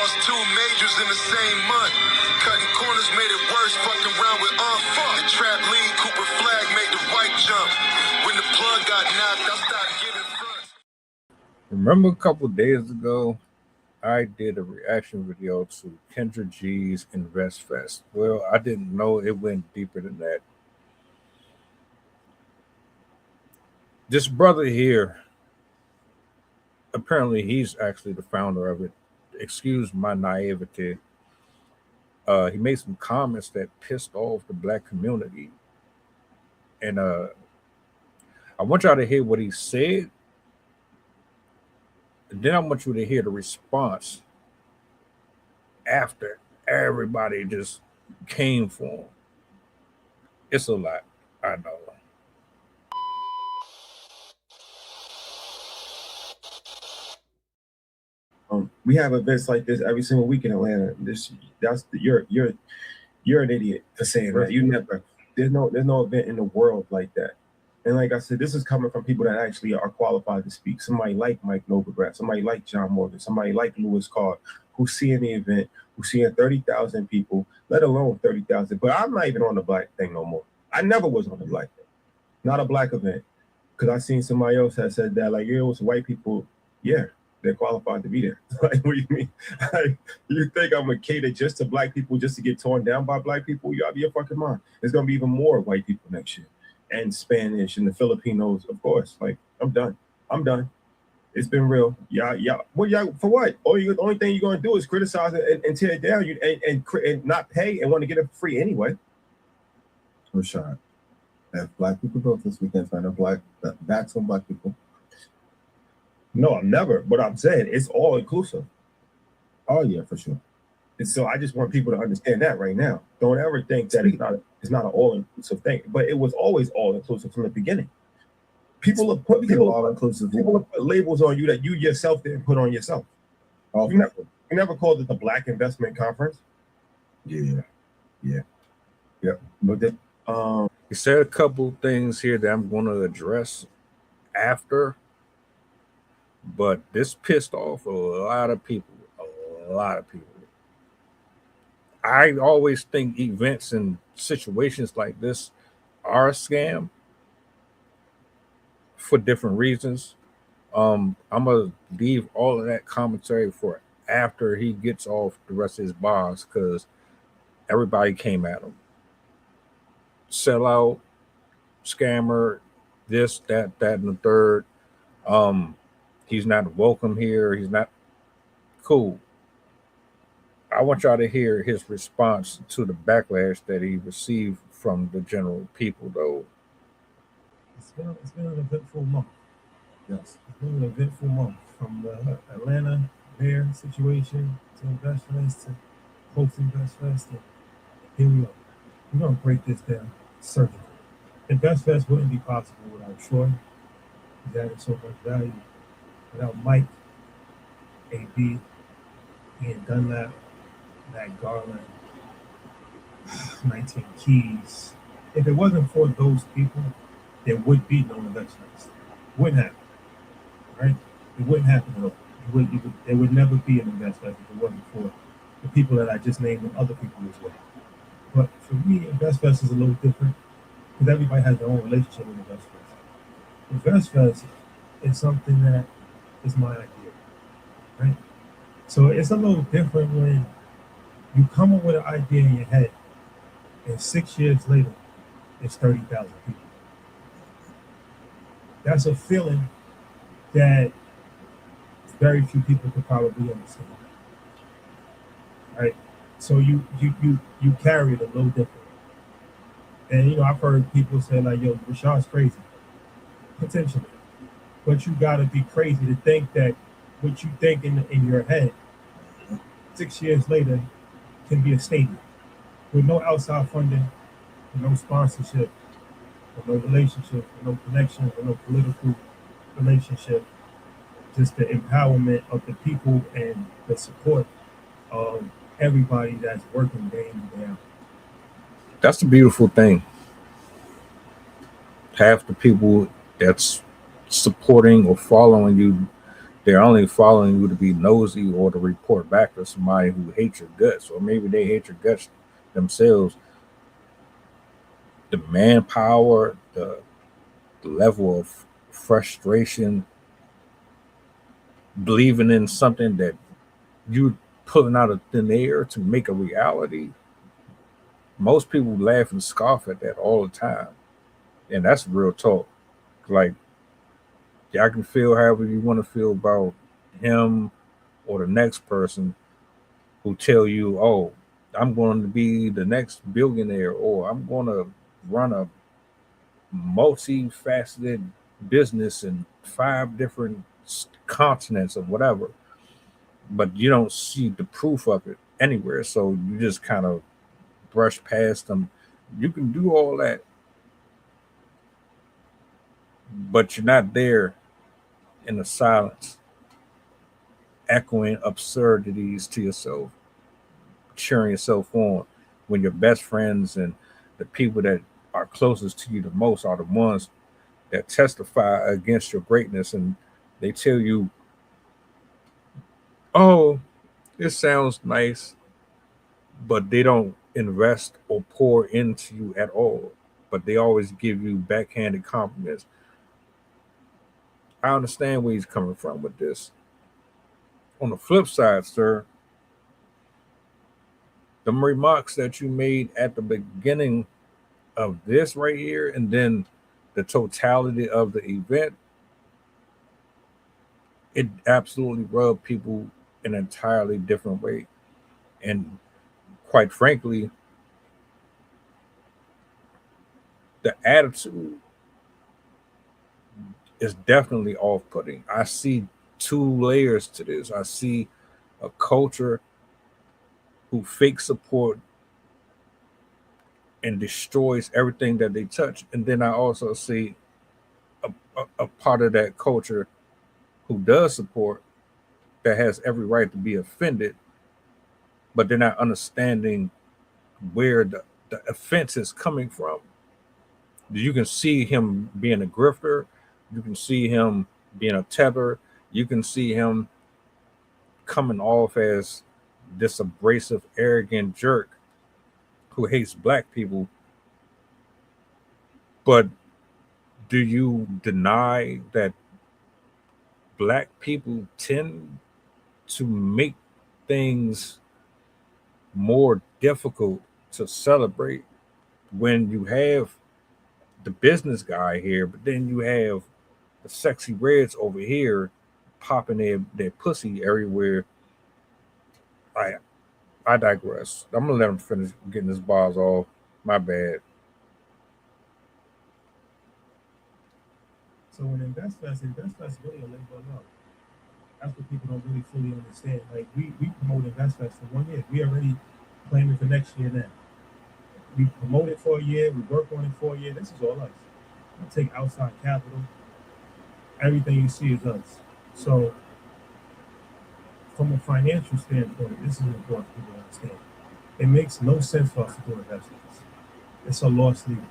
lost 2 majors in the same month. Cutting corners made it worse, fucking around with fuck. The trap lead, Cooper flag made the white jump. When the plug got knocked, I started giving fronts. Remember a couple days ago, I did a reaction video to Kendra G's Invest Fest. Well, I didn't know it went deeper than that. This brother here, apparently he's actually the founder of it. Excuse my naivety. He made some comments that pissed off the black community. And I want y'all to hear what he said. And then I want you to hear the response after everybody just came for him. It's a lot, I know. We have events like this every single week in Atlanta. You're an idiot for saying that. There's no event in the world like that. And like I said, this is coming from people that actually are qualified to speak. Somebody like Mike Novogratz, somebody like John Morgan, somebody like Lewis Carr, who's seeing the event, who's seeing 30,000 people, let alone 30,000. But I'm not even on the black thing no more. I never was on the black thing, not a black event, because I seen somebody else that said that, like, yeah, it was white people. Yeah, they're qualified to be there. Like, what do you mean? Like, you think I'm gonna cater just to black people just to get torn down by black people? You out of your fucking mind. There's gonna be even more white people next year, and Spanish and the Filipinos, of course. Like, I'm done. It's been real. Yeah. Well, yeah. For what? The only thing you're gonna do is criticize it and tear it down. And not pay and want to get it for free anyway. Rashad, if black people go this weekend, find a backs on black people. No, I'm never. But I'm saying it's all inclusive. Oh yeah, for sure. And so I just want people to understand that right now. Don't ever think that it's not an all inclusive thing. But it was always all inclusive from the beginning. People put labels on you that you yourself didn't put on yourself. Oh, you never called it the Black Investment Conference. Yeah. But then, He said a couple things here that I'm going to address after, but this pissed off a lot of people. I always think events and situations like this are a scam for different reasons. I'm gonna leave all of that commentary for after he gets off the rest of his bars, because everybody came at him. Sellout, scammer, this, that, and the third. He's not welcome here. He's not cool. I want y'all to hear his response to the backlash that he received from the general people, though. It's been an eventful month. Yes. It's been an eventful month, from the Atlanta mayor situation to InvestFest to post InvestFest. And here we are. We're going to break this down surgically. InvestFest wouldn't be possible without Troy. He's added so much value. Without Mike, AB, Ian Dunlap, Matt Garland, 19 Keys. If it wasn't for those people, there would be no InvestFest. Wouldn't happen, right? It wouldn't happen at all. There would never be an InvestFest if it wasn't for the people that I just named and other people as well. But for me, InvestFest is a little different because everybody has their own relationship with InvestFest. InvestFest is something that is my idea, right? So it's a little different when you come up with an idea in your head and 6 years later, it's 30,000 people. That's a feeling that very few people could probably understand, right? So you carry it a little different. And, I've heard people say, like, yo, Rashad's crazy. Potentially. But you got to be crazy to think that what you think in your head 6 years later can be a stadium with no outside funding, with no sponsorship, with no relationship, with no connection, with no political relationship, just the empowerment of the people and the support of everybody that's working day in and day out. That's the beautiful thing. Half the people that's supporting or following you They're only following you to be nosy or to report back to somebody who hates your guts, or maybe they hate your guts themselves. The manpower, the level of frustration, believing in something that you pulling out of thin air to make a reality. Most people laugh and scoff at that all the time, and that's real talk. Like, y'all can feel however you want to feel about him or the next person who tell you, "Oh, I'm going to be the next billionaire," or "I'm going to run a multifaceted business in 5 different continents," or whatever. But you don't see the proof of it anywhere, so you just kind of brush past them. You can do all that, but you're not there in the silence, echoing absurdities to yourself, cheering yourself on when your best friends and the people that are closest to you the most are the ones that testify against your greatness, and they tell you, "Oh, it sounds nice," but they don't invest or pour into you at all. But they always give you backhanded compliments. I understand where he's coming from with this. On the flip side, sir, the remarks that you made at the beginning of this right here, and then the totality of the event, it absolutely rubbed people an entirely different way. And quite frankly, the attitude is definitely off-putting. I see 2 layers to this. I see a culture who fake support and destroys everything that they touch, and then I also see a part of that culture who does support, that has every right to be offended, but they're not understanding where the offense is coming from. You can see him being a grifter. You can see him being a tether. You can see him coming off as this abrasive, arrogant jerk who hates black people. But do you deny that black people tend to make things more difficult to celebrate when you have the business guy here, but then you have the sexy reds over here popping their pussy everywhere? I digress. I'm gonna let him finish getting his bars off. My bad. So when InvestFest really a labor of love. That's what people don't really fully understand. Like we promote InvestFest for 1 year. We already planning for next year now. We promote it for a year. We work on it for a year. This is all us. We take outside capital. Everything you see is us. So from a financial standpoint, this is important for people to understand. It makes no sense for us to do investments. It's a lost leader.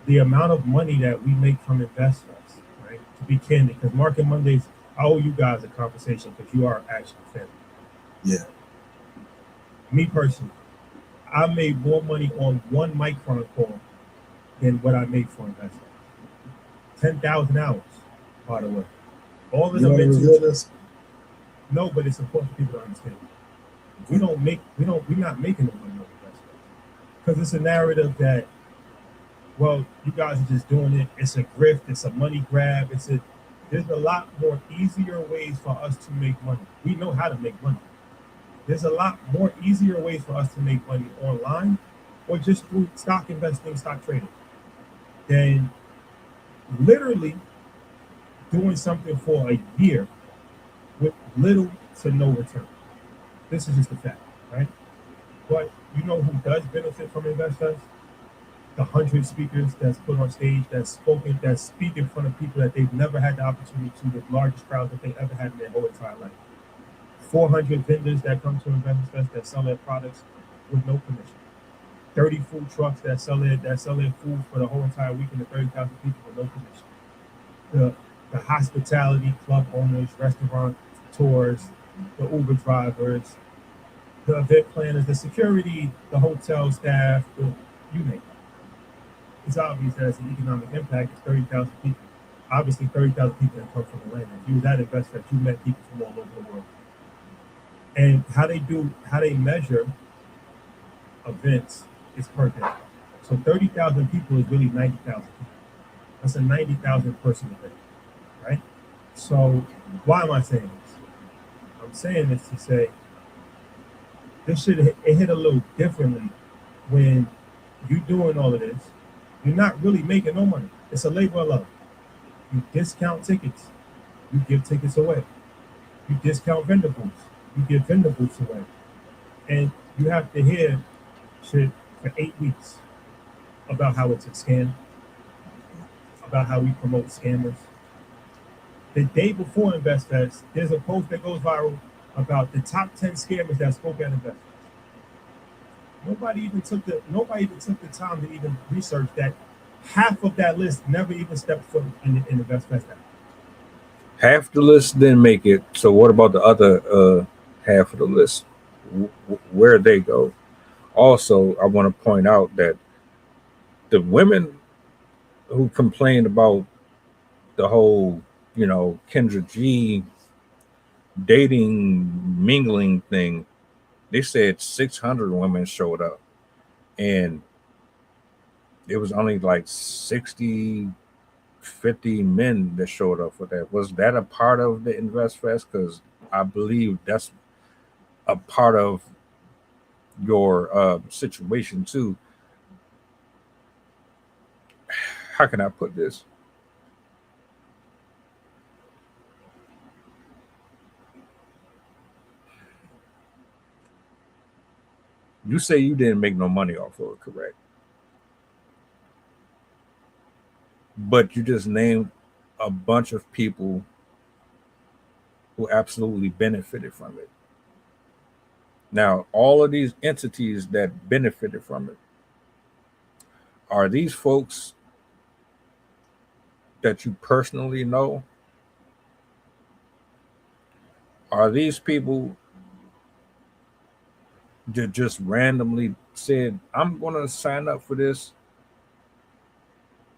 The amount of money that we make from investments, right? To be candid, because Market Mondays, I owe you guys a conversation because you are actually family. Yeah. Me personally, I made more money on one Micron call than what I made for investment. 10,000 hours, by the way. All of You want to reveal this? No, but it's important for people to understand. We're not making no money on investment. Because it's a narrative that, well, you guys are just doing it. It's a grift. It's a money grab. There's a lot more easier ways for us to make money. We know how to make money. There's a lot more easier ways for us to make money online or just through stock investing, stock trading, than literally doing something for a year with little to no return. This is just a fact, right? But you know who does benefit from InvestFest? The 100 speakers that's put on stage, that speak in front of people that they've never had the opportunity to, the largest crowd that they ever had in their whole entire life. 400 vendors that come to InvestFest that sell their products with no commission. 30 food trucks that sell their food for the whole entire weekend to 30,000 people with no commission. the hospitality, club owners, restaurant tours, the Uber drivers, the event planners, the security, the hotel staff, you name it. It's obvious that it's an economic impact. It's 30,000 people. Obviously, 30,000 people that come from Atlanta. If you was at InvestFest, you met people from all over the world. And how they measure events is per day. So 30,000 people is really 90,000 people. That's a 90,000 person event, right? So why am I saying this? I'm saying this to say this should it hit a little differently when you're doing all of this. You're not really making no money. It's a labor of love. You discount tickets. You give tickets away. You discount vendor booths. You give vendor booths away. And you have to hear shit for 8 weeks about how it's a scam, about how we promote scammers. The day before InvestFest, there's a post that goes viral about the top 10 scammers that spoke at InvestFest. Nobody even took the time to even research that. Half of that list never even stepped foot in InvestFest. Half the list didn't make it. So what about the other half of the list? Where they go? Also, I want to point out that the women who complained about the whole, Kendra G dating mingling thing, they said 600 women showed up, and it was only like 60, 50 men that showed up for that. Was that a part of the InvestFest? Because I believe that's a part of your situation too. How can I put this? You say you didn't make no money off of it, correct? But you just named a bunch of people who absolutely benefited from it. Now, all of these entities that benefited from it, are these folks that you personally know? Are these people that just randomly said, I'm going to sign up for this?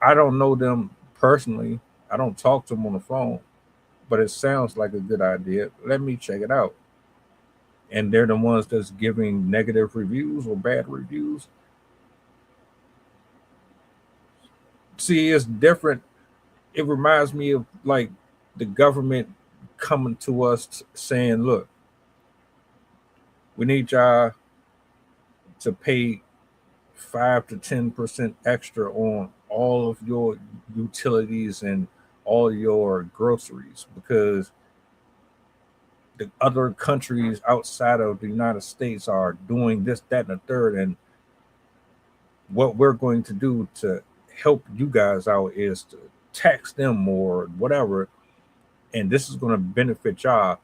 I don't know them personally. I don't talk to them on the phone, but it sounds like a good idea. Let me check it out. And they're the ones that's giving negative reviews or bad reviews. See, it's different. It reminds me of like the government coming to us saying, look, we need y'all to pay 5 to 10% extra on all of your utilities and all your groceries, because the other countries outside of the United States are doing this, that, and the third. And what we're going to do to help you guys out is to tax them more, whatever. And this is going to benefit y'all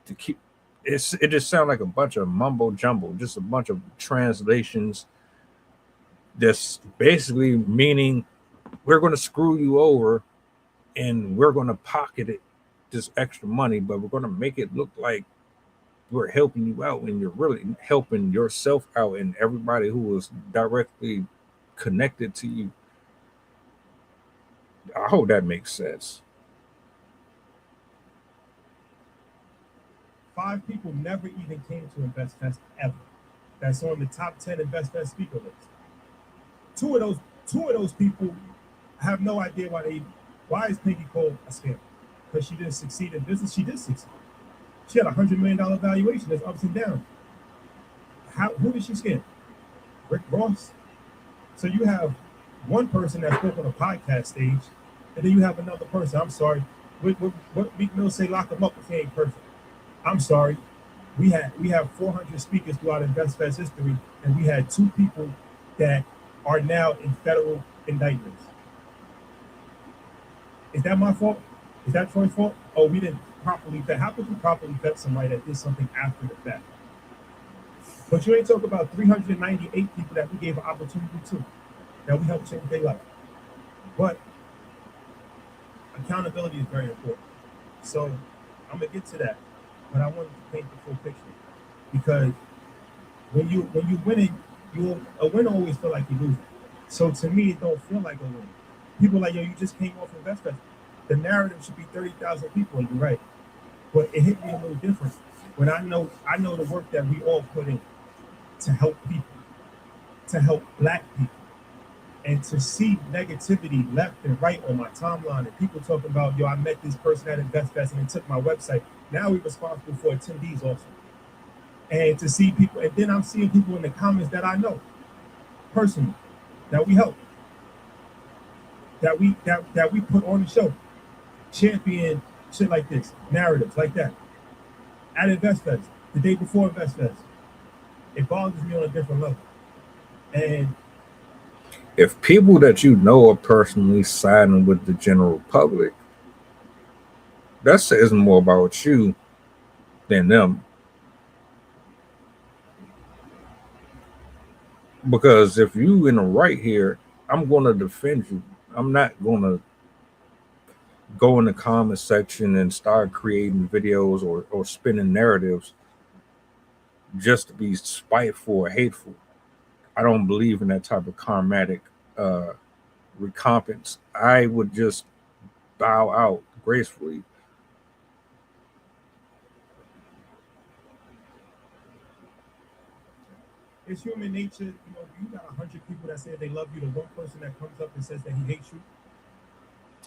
to keep. It just sounds like a bunch of mumbo jumbo, just a bunch of translations. That's basically meaning we're going to screw you over, and we're going to pocket it, this extra money, but we're going to make it look like we're helping you out, and you're really helping yourself out and everybody who is directly connected to you. I hope that makes sense. 5 people never even came to InvestFest ever. That's on the top 10 InvestFest speaker list. Two of those people have no idea why is Pinky Cole a scam? Because she didn't succeed in business. She did succeed. She had $100 million valuation. There's ups and downs. Who did she scam? Rick Ross. So you have one person that spoke on a podcast stage, and then you have another person. I'm sorry. What Meek Mill say? Lock them up if he ain't perfect. I'm sorry. We have 400 speakers throughout InvestFest history, and we had 2 people that are now in federal indictments. Is that my fault? Is that Troy's fault? Oh, we didn't properly vet. How could you properly vet somebody that did something after the fact? But you ain't talking about 398 people that we gave an opportunity to, that we helped change their life. But accountability is very important. So I'm gonna get to that, but I wanted to paint the full picture because when you winning, a winner always feel like you losing. So to me, it don't feel like a win. People like, yo, you just came off InvestFest. The narrative should be 30,000 people, and you're right. But it hit me a little different when I know the work that we all put in to help people, to help Black people, and to see negativity left and right on my timeline, and people talking about, yo, I met this person at InvestFest and it took my website. Now we're responsible for attendees also. And to see people, and then I'm seeing people in the comments that I know personally, that we help, that we put on the show, champion shit like this, narratives like that. At InvestFest, the day before InvestFest, it bothers me on a different level. And if people that you know are personally siding with the general public, that says more about you than them. Because if you in the right here, I'm going to defend you. I'm not going to go in the comment section and start creating videos or spinning narratives just to be spiteful or hateful. I don't believe in that type of karmatic recompense. I would just bow out gracefully. it's human nature, you got 100 people that say they love you. The one person that comes up and says that he hates you,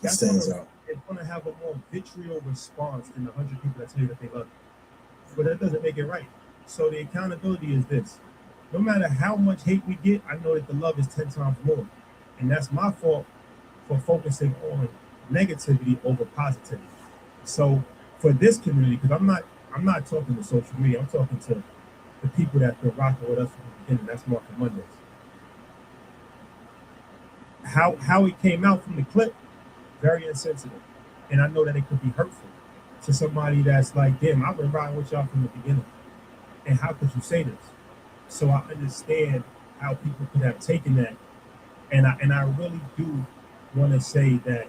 that's stands out. It's gonna have a more vitriol response than the 100 people that tell you that they love you. But that doesn't make it right. So the accountability is this: no matter how much hate we get, I know that the love is 10 times more, and that's my fault for focusing on negativity over positivity. So for this community, because I'm not talking to social media, I'm talking to the people that have been rocking with us from the beginning. That's Market Mondays. How it came out from the clip, very insensitive, and I know that it could be hurtful to somebody that's like, damn, I've been riding with y'all from the beginning, and how could you say this? So I understand how people could have taken that, and I really do want to say that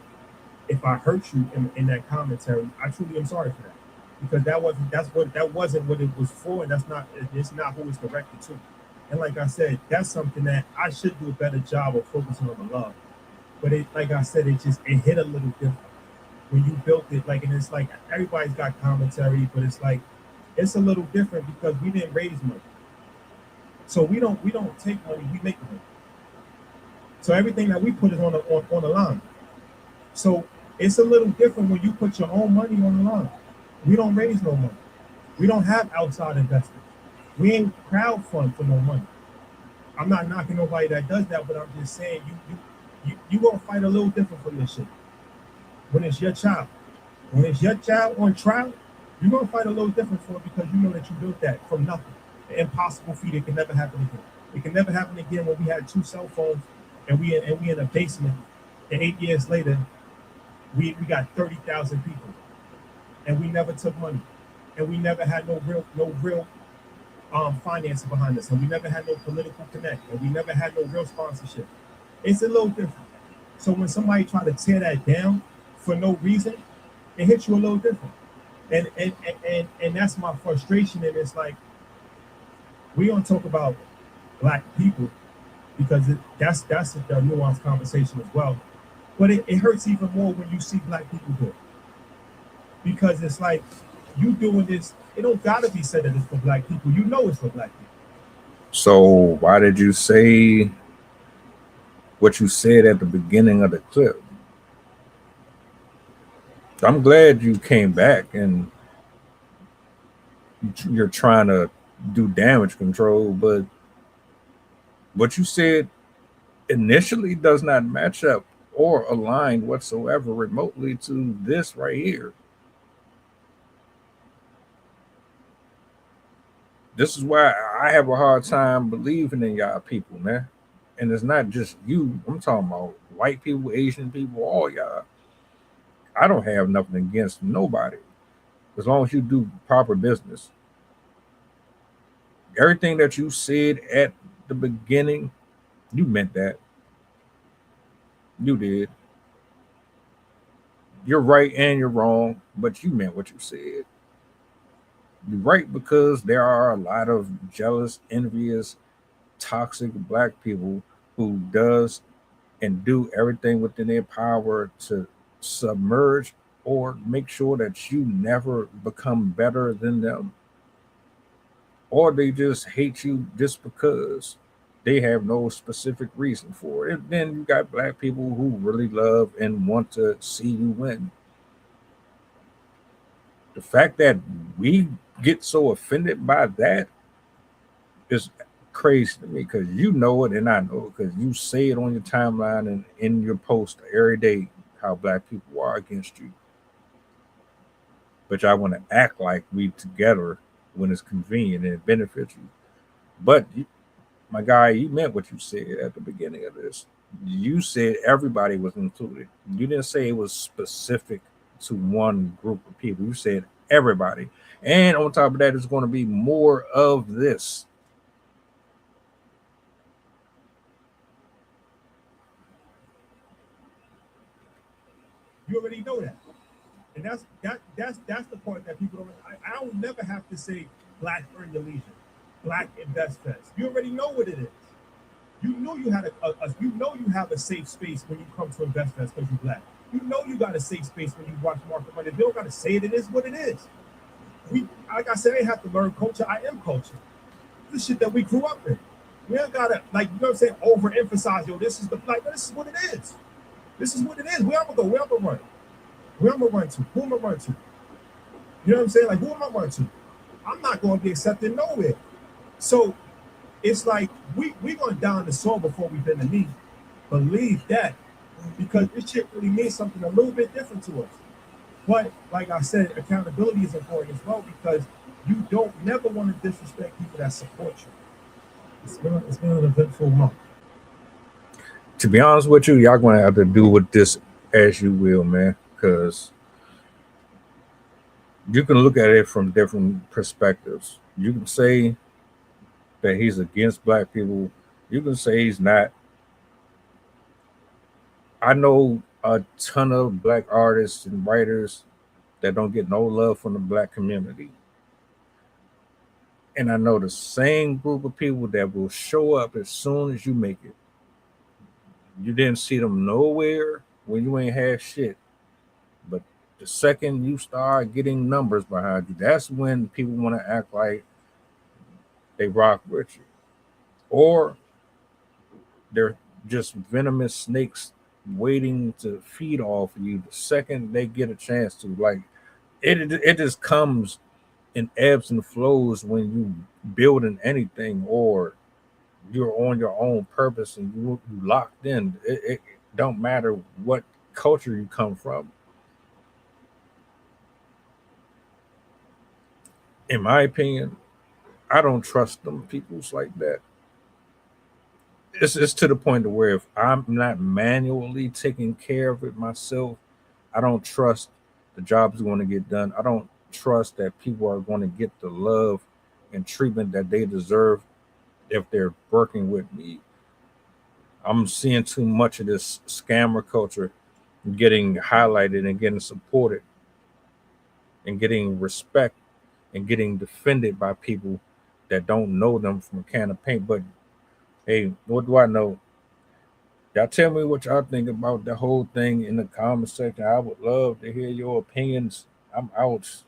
if I hurt you in that commentary, I truly am sorry for that, because that wasn't what it was for, and it's not who it's directed to. And like I said, that's something that I should do a better job of focusing on the love. But like I said, it hit a little different when you built it. Like, and it's like everybody's got commentary, but it's like it's a little different because we didn't raise money, so we don't take money, we make money. So everything that we put is on the line. So it's a little different when you put your own money on the line. We don't raise no money. We don't have outside investors. We ain't crowdfund for no money. I'm not knocking nobody that does that, but I'm just saying you gonna fight a little different for your shit. When it's your child. When it's your child on trial, you're gonna fight a little different for it because you know that you built that from nothing. The impossible feat, it can never happen again. It can never happen again when we had 2 cell phones and we in a basement, and 8 years later, we got 30,000 people, and we never took money, and we never had no real financing behind us, and we never had no political connect, and we never had no real sponsorship. It's a little different. So when somebody try to tear that down for no reason, it hits you a little different. And that's my frustration. And it's like, we don't talk about Black people because that's a nuanced conversation as well. But it hurts even more when you see Black people do it. Because it's like, you doing this, it don't gotta be said that it's for Black people. You know it's for Black people. So why did you say what you said at the beginning of the clip? I'm glad you came back and you're trying to do damage control, but what you said initially does not match up or align whatsoever remotely to this right here. This is why I have a hard time believing in y'all people, man. And it's not just you. I'm talking about white people, Asian people, all y'all. I don't have nothing against nobody as long as you do proper business. Everything that you said at the beginning, you meant that. You did. you're right and you're wrong, but you meant what you said. You're right because there are a lot of jealous, envious, toxic black people who does and do everything within their power to submerge or make sure that you never become better than them, or they just hate you just because they have no specific reason for it. And then you got black people who really love and want to see you win. The fact that we get so offended by that is crazy to me because you know it and I know it because you say it on your timeline and in your post every day how black people are against you. But y'all want to act like we together when it's convenient and it benefits you. But my guy, you meant what you said at the beginning of this. You said everybody was included. You didn't say it was specific to one group of people. You said everybody. And on top of that, there's going to be more of this. You already know that. And that's the point that people don't. I don't never have to say black earn your leisure, black invest fest. You already know what it is. You know you had you know you have a safe space when you come to invest fest because you're black. You know you got a safe space when you watch market money. They don't got to say it. It is what it is. We, like I said, I have to learn culture. I am culture. This shit that we grew up in. We ain't gotta, like, you know what I'm saying, overemphasize, yo, this is the, like, this is what it is. This is what it is. Where I'm gonna go? Where I'm gonna run? Where I'm gonna run to? Who am I run to? You know what I'm saying? Like, who am I run to? I'm not gonna be accepted nowhere. So it's like we gonna down the soul before we bend the knee. Believe that, because this shit really means something a little bit different to us. But like I said, accountability is important as well because you don't never want to disrespect people that support you. It's been an eventful month. To be honest with you, y'all gonna have to do with this as you will, man, because you can look at it from different perspectives. You can say that he's against black people. You can say he's not. I know a ton of black artists and writers that don't get no love from the black community. And I know the same group of people that will show up as soon as you make it. You didn't see them nowhere when you ain't had shit. But the second you start getting numbers behind you, that's when people want to act like they rock with you. Or they're just venomous snakes waiting to feed off of you the second they get a chance to. Like it just comes in ebbs and flows when you building anything or you're on your own purpose and you locked in. It don't matter what culture you come from. In my opinion, I don't trust them peoples like that. It's to the point to where if I'm not manually taking care of it myself, I don't trust the job's going to get done. I don't trust that people are going to get the love and treatment that they deserve if they're working with me. I'm seeing too much of this scammer culture getting highlighted and getting supported and getting respect and getting defended by people that don't know them from a can of paint. But hey, what do I know? Y'all tell me what y'all think about the whole thing in the comment section. I would love to hear your opinions. I'm out.